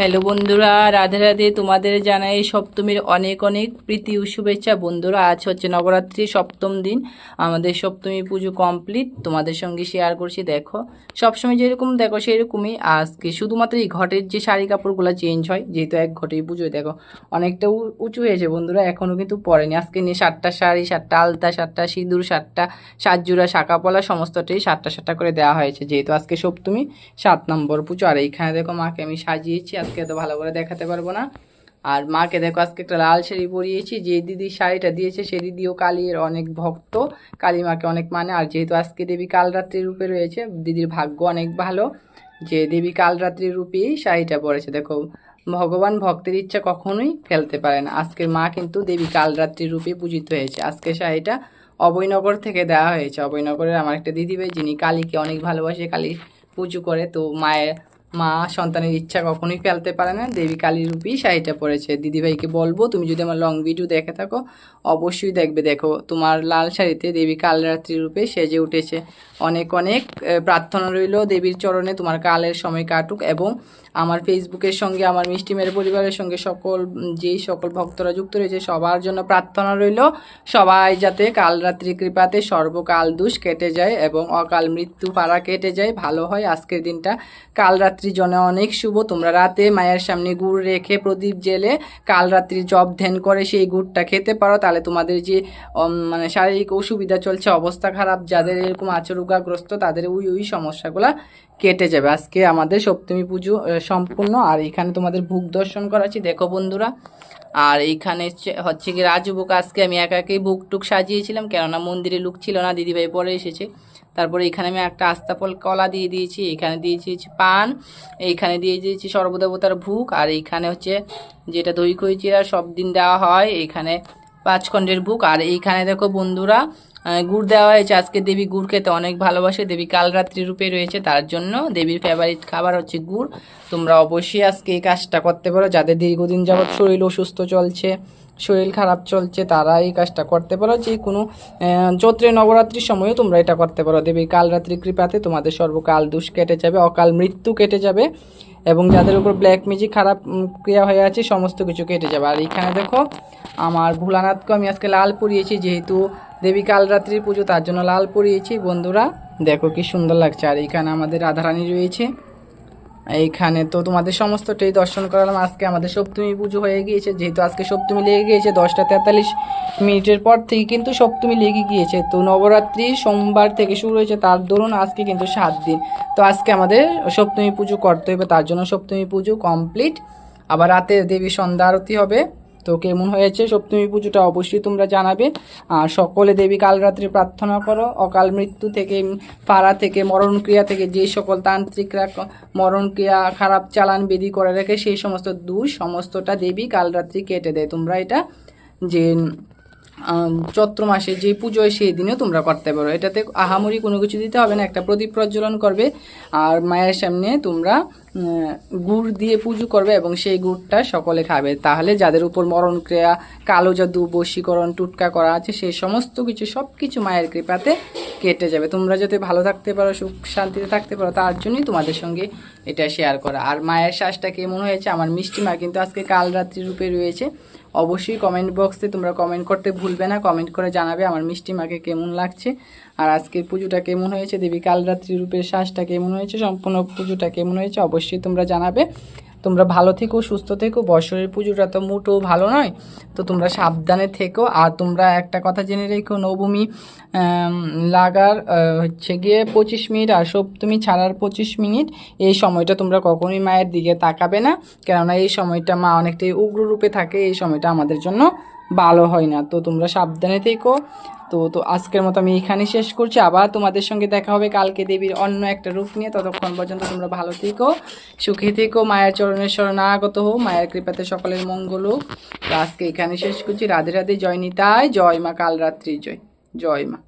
Hello বন্ধুরা, রাধে রাধে। তোমাদের জানাই সপ্তমীর অনেক অনেক প্রীতি ও শুভেচ্ছা। বন্ধুরা, আজ হচ্ছে নবরাত্রি সপ্তম দিন, আমাদের সপ্তমী পুজো কমপ্লিট। তোমাদের সঙ্গে শেয়ার করছি। দেখো, সবসময় যেরকম দেখো সেরকমই আজকে শুধুমাত্র এই ঘটের যে শাড়ি কাপড়গুলো চেঞ্জ হয়, যেহেতু এক ঘটেই পুজোয় দেখো অনেকটা উঁচু হয়েছে বন্ধুরা, এখনও কিন্তু পরেনি। আজকে নিয়ে 7টা শাড়ি, 7টা আলতা, 7টা সিঁদুর, 7টা সাতজোড়া শাঁকাপলা সমস্তটাই 7টা করে দেওয়া হয়েছে, যেহেতু আজকে সপ্তমী 7 নম্বর পুজো। আর এইখানে দেখো মাকে আমি সাজিয়েছি, আজকে তো ভালো করে দেখাতে পারবো না। আর মাকে দেখো আজকে একটা লাল শাড়ি পরিয়েছি। যে দিদি শাড়িটা দিয়েছে সে দিদিও কালীর অনেক ভক্ত, কালী মাকে অনেক মানে। আর যেহেতু আজকে দেবী কালরাত্রি রূপে রয়েছে, দিদির ভাগ্য অনেক ভালো যে দেবী কালরাত্রি রূপেই শাড়িটা পরেছে। দেখো, ভগবান ভক্তের ইচ্ছা কখনোই ফেলতে পারে না। আজকের মা কিন্তু দেবী কালরাত্রি রূপে পূজিত হয়েছে। আজকে শাড়িটা অভয়নগর থেকে দেওয়া হয়েছে। অভয়নগরের আমার একটা দিদিভাই, যিনি কালীকে অনেক ভালোবাসে, কালী পুজো করে, তো মা সন্তানের ইচ্ছা কখনোই ফেলতে পারে না, দেবী কালী রূপী শাড়িটা পরেছে। দিদিভাইকে বলবো, তুমি যদি আমার লং ভিডিও দেখে থাকো অবশ্যই দেখবে। দেখো, তোমার লাল শাড়িতে দেবী কালরাত্রি রূপে সেজে উঠেছে। অনেক অনেক প্রার্থনা রইল দেবীর চরণে, তোমার কালের সময় কাটুক। এবং আমার ফেসবুকের সঙ্গে, আমার মিষ্টি মেয়ের পরিবারের সঙ্গে যেই সকল ভক্তরা যুক্ত রয়েছে সবার জন্য প্রার্থনা রইল, সবাই যাতে কালরাত্রি কৃপাতে সর্বকাল দুষ কেটে যায় এবং অকাল মৃত্যু পাড়া কেটে যায়, ভালো হয়। আজকের দিনটা কালরাত্রির জন্য অনেক শুভ। তোমরা রাতে মায়ের সামনে গুড় রেখে প্রদীপ জেলে কালরাত্রি জপ ধ্যান করে সেই গুড়টা খেতে পারো, তাহলে তোমাদের যে মানে শারীরিক অসুবিধা চলছে, অবস্থা খারাপ, যাদের এরকম আচরোগাগ্রস্ত, তাদের ওই সমস্যাগুলো কেটে যাবে। আজকে আমাদের সপ্তমী পুজো সম্পূর্ণ। আর এখানে তোমাদের ভোগ দর্শন করাচ্ছি, দেখো বন্ধুরা। আর এইখানে হচ্ছে কি রাজভোগ, আজকে আমি একাকেই ভোগ টুক সাজিয়েছিলাম, কেননা মন্দিরে লোক ছিল না, দিদিভাই পরে এসেছে। তারপরে এখানে আমি একটা আস্তাফল কলা দিয়ে দিয়েছি, এখানে দিয়ে দিয়েছি পান, এইখানে দিয়ে দিয়েছি সর্বদেবতার ভোগ। আর এইখানে হচ্ছে যেটা দই খই চিরা সব দিন দেওয়া হয়, এইখানে 5 খণ্ডের ভোগ। আর এইখানে দেখো বন্ধুরা, গুড় দেওয়া হয়েছে। আজকে দেবী গুড় খেতে অনেক ভালোবাসে, দেবী কালরাত্রি রূপে রয়েছে, তার জন্য দেবীর ফেভারিট খাবার হচ্ছে গুড়। তোমরা অবশ্যই আজকে এই কাজটা করতে পারো। যাদের দীর্ঘদিন যাবৎ শরীর অসুস্থ চলছে, শরীর খারাপ চলছে, তারা এই কাজটা করতে পারো। যে কোনো চৈত্রে নবরাত্রির সময়ও তোমরা এটা করতে পারো। দেবী কালরাত্রি কৃপাতে তোমাদের সর্বকাল দুষ কেটে যাবে, অকাল মৃত্যু কেটে যাবে, এবং যাদের উপর ব্ল্যাক ম্যাজিক খারাপ ক্রিয়া হয়ে আছে সমস্ত কিছু কেটে যাবে। আর এখানে দেখো আমার ভোলানাথকে আমি আজকে লাল পরিয়েছি, যেহেতু দেবী কালরাত্রির পুজো, তার জন্য লাল পরিয়েছি বন্ধুরা। দেখো কি সুন্দর লাগছে। আর এইখানে আমাদের রাধারানী রয়েছে। এইখানে তো তোমাদের সমস্তটাই দর্শন করালাম। আজকে আমাদের সপ্তমী পুজো হয়ে গিয়েছে, যেহেতু আজকে সপ্তমী লেগে গিয়েছে 10টা 43 পর থেকে কিন্তু সপ্তমী লেগে গিয়েছে। তো নবরাত্রি সোমবার থেকে শুরু হয়েছে, তার দরুন আজকে কিন্তু 7 দিন। তো আজকে আমাদের সপ্তমী পুজো করতে হবে, তার জন্য সপ্তমী পুজো কমপ্লিট। আবার রাতে দেবী সন্ধ্যা আরতি হবে। তো কেমন হয়েছে সপ্তমী পুজোটা অবশ্যই তোমরা জানাবে। আর সকলে দেবী কালরাত্রি প্রার্থনা করো, অকাল মৃত্যু থেকে, পাড়া থেকে, মরণক্রিয়া থেকে, যে সকল তান্ত্রিকরা মরণক্রিয়া খারাপ চালান বিধি করে রেখে সেই সমস্ত দোষ সমস্তটা দেবী কালরাত্রি কেটে দেয়। তোমরা এটা যে চৈত্র মাসে যে পুজো হয় সেই দিনেও তোমরা করতে পারো। এটাতে আহামরি কোনো কিছু দিতে হবে না, একটা প্রদীপ প্রজ্বলন করবে আর মায়ের সামনে তোমরা গুড় দিয়ে পুজো করবে এবং সেই গুড়টা সকলে খাবে। তাহলে যাদের উপর মরণক্রিয়া, কালো জাদু, বশীকরণ, টুটকা করা আছে, সেই সমস্ত কিছু সব কিছু মায়ের কৃপাতে কেটে যাবে। তোমরা যাতে ভালো থাকতে পারো, সুখ শান্তিতে থাকতে পারো, তার জন্যই তোমাদের সঙ্গে এটা শেয়ার করা। আর মায়ের শ্বাসটা কেমন হয়েছে, আমার মিষ্টি মা কিন্তু আজকে কালরাত্রি রূপে রয়েছে। অবশ্যই কমেন্ট বক্সে তোমরা কমেন্ট করতে ভুলবে না, কমেন্ট করে জানাবে আমার মিষ্টি মাকে কেমন লাগছে, আর আজকের পুজোটা কেমন হয়েছে, দেবী কালরাত্রি রূপের শ্বাসটা কেমন হয়েছে, সম্পূর্ণ পুজোটা কেমন হয়েছে অবশ্যই তোমরা জানাবে। তোমরা ভালো থেকো, সুস্থ থেকো। বছরের পুজোটা তো মোটেও ভালো নয়, তো তোমরা সাবধানে থেকো। আর তোমরা একটা কথা জেনে রেখো, নবমী লাগার হচ্ছে গিয়ে 25 মিনিট আর সপ্তমী ছাড়ার 25 মিনিট, এই সময়টা তোমরা কখনোই মায়ের দিকে তাকাবে না, কেননা এই সময়টা মা অনেকটাই উগ্র রূপে থাকে, এই সময়টা আমাদের জন্য ভালো হয় না। তো তোমরা সাবধানে থেকো। তো আজকের মতো আমি এখানে শেষ করছি। আবার তোমাদের সঙ্গে দেখা হবে কালকে দেবীর অন্য একটা রূপ নিয়ে। ততক্ষণ পর্যন্ত তোমরা ভালো থেকো, সুখী থেকো, মায়ের চরণের শরণাগত হো, মায়ের কৃপাতে সকলের মঙ্গল হোক। তো আজকে এখানে শেষ করছি। রাধে রাধে, জয় নিতাই, জয় মা কালরাত্রি, জয় জয় মা।